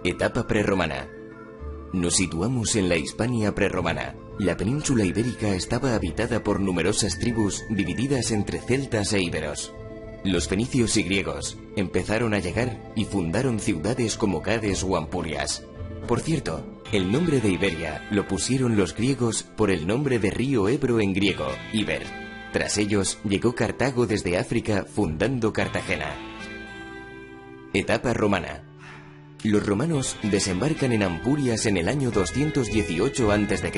Etapa prerromana. Nos situamos en la Hispania prerromana. La península ibérica estaba habitada por numerosas tribus divididas entre celtas e íberos. Los fenicios y griegos empezaron a llegar y fundaron ciudades como Gades o Ampurias. Por cierto, el nombre de Iberia lo pusieron los griegos por el nombre de río Ebro en griego, Iber. Tras ellos llegó Cartago desde África fundando Cartagena. Etapa romana. Los romanos desembarcan en Ampurias en el año 218 a.C.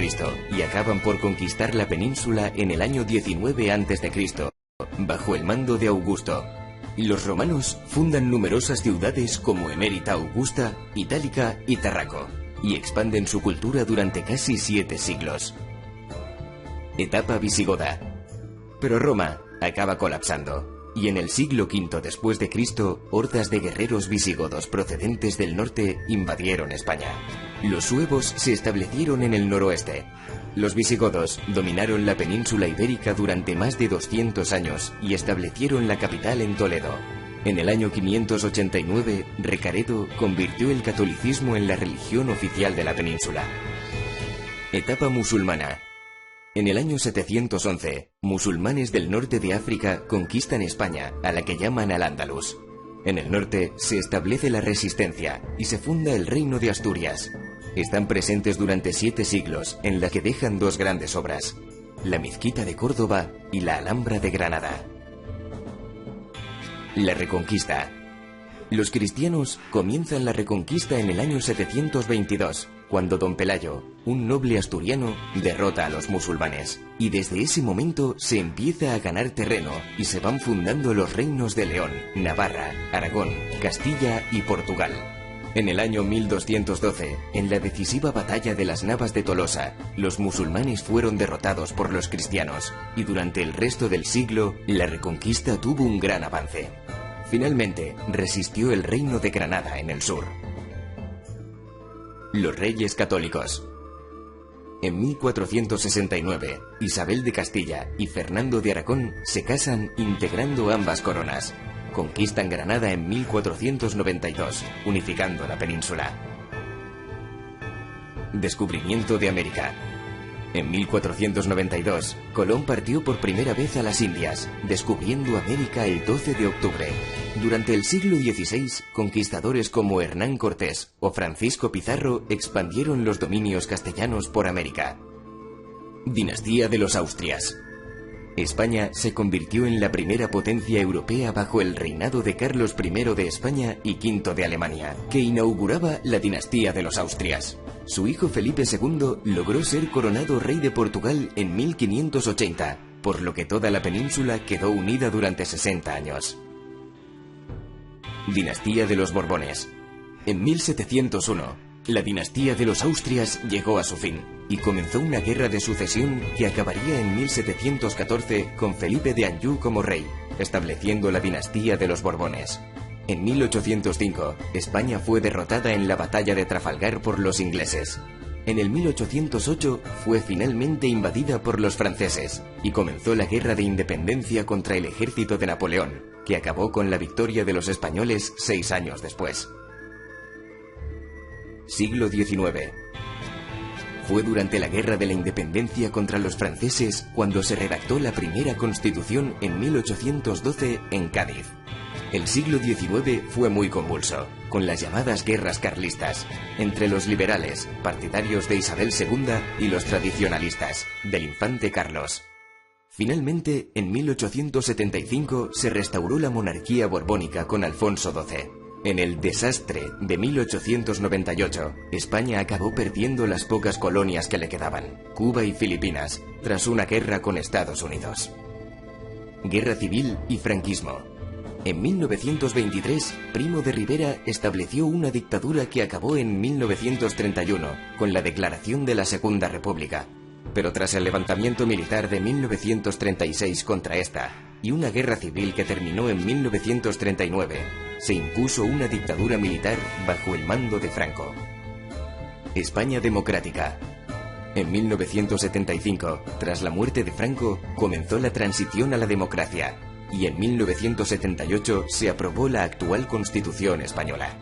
y acaban por conquistar la península en el año 19 a.C., bajo el mando de Augusto. Los romanos fundan numerosas ciudades como Emérita Augusta, Itálica y Tarraco, y expanden su cultura durante casi 7 siglos. Etapa visigoda. Pero Roma acaba colapsando. Y en el siglo V después de Cristo, hordas de guerreros visigodos procedentes del norte invadieron España. Los suevos se establecieron en el noroeste. Los visigodos dominaron la península ibérica durante más de 200 años y establecieron la capital en Toledo. En el año 589, Recaredo convirtió el catolicismo en la religión oficial de la península. Etapa musulmana. En el año 711, musulmanes del norte de África conquistan España, a la que llaman Al-Ándalus. En el norte se establece la resistencia y se funda el Reino de Asturias. Están presentes durante 7 siglos, en la que dejan 2 grandes obras: la Mezquita de Córdoba y la Alhambra de Granada. La Reconquista. Los cristianos comienzan la Reconquista en el año 722, cuando don Pelayo, un noble asturiano, derrota a los musulmanes. Y desde ese momento se empieza a ganar terreno y se van fundando los reinos de León, Navarra, Aragón, Castilla y Portugal. En el año 1212, en la decisiva batalla de las Navas de Tolosa, los musulmanes fueron derrotados por los cristianos, y durante el resto del siglo, la Reconquista tuvo un gran avance. Finalmente, resistió el reino de Granada en el sur. Los Reyes Católicos. En 1469, Isabel de Castilla y Fernando de Aragón se casan integrando ambas coronas. Conquistan Granada en 1492, unificando la península. Descubrimiento de América. En 1492, Colón partió por primera vez a las Indias, descubriendo América el 12 de octubre. Durante el siglo XVI, conquistadores como Hernán Cortés o Francisco Pizarro expandieron los dominios castellanos por América. Dinastía de los Austrias. España se convirtió en la primera potencia europea bajo el reinado de Carlos I de España y V de Alemania, que inauguraba la dinastía de los Austrias. Su hijo Felipe II logró ser coronado rey de Portugal en 1580, por lo que toda la península quedó unida durante 60 años. Dinastía de los Borbones. En 1701, la dinastía de los Austrias llegó a su fin, y comenzó una guerra de sucesión que acabaría en 1714 con Felipe de Anjou como rey, estableciendo la dinastía de los Borbones. En 1805, España fue derrotada en la batalla de Trafalgar por los ingleses. En el 1808 fue finalmente invadida por los franceses, y comenzó la guerra de independencia contra el ejército de Napoleón, que acabó con la victoria de los españoles 6 años después. Siglo XIX. Fue durante la Guerra de la Independencia contra los franceses cuando se redactó la primera Constitución en 1812 en Cádiz. El siglo XIX fue muy convulso, con las llamadas guerras carlistas, entre los liberales, partidarios de Isabel II, y los tradicionalistas, del infante Carlos. Finalmente, en 1875 se restauró la monarquía borbónica con Alfonso XII. En el desastre de 1898, España acabó perdiendo las pocas colonias que le quedaban, Cuba y Filipinas, tras una guerra con Estados Unidos. Guerra civil y franquismo. En 1923, Primo de Rivera estableció una dictadura que acabó en 1931, con la declaración de la Segunda República. Pero tras el levantamiento militar de 1936 contra esta, y una guerra civil que terminó en 1939, se impuso una dictadura militar bajo el mando de Franco. España democrática. En 1975, tras la muerte de Franco, comenzó la transición a la democracia, y en 1978 se aprobó la actual Constitución española.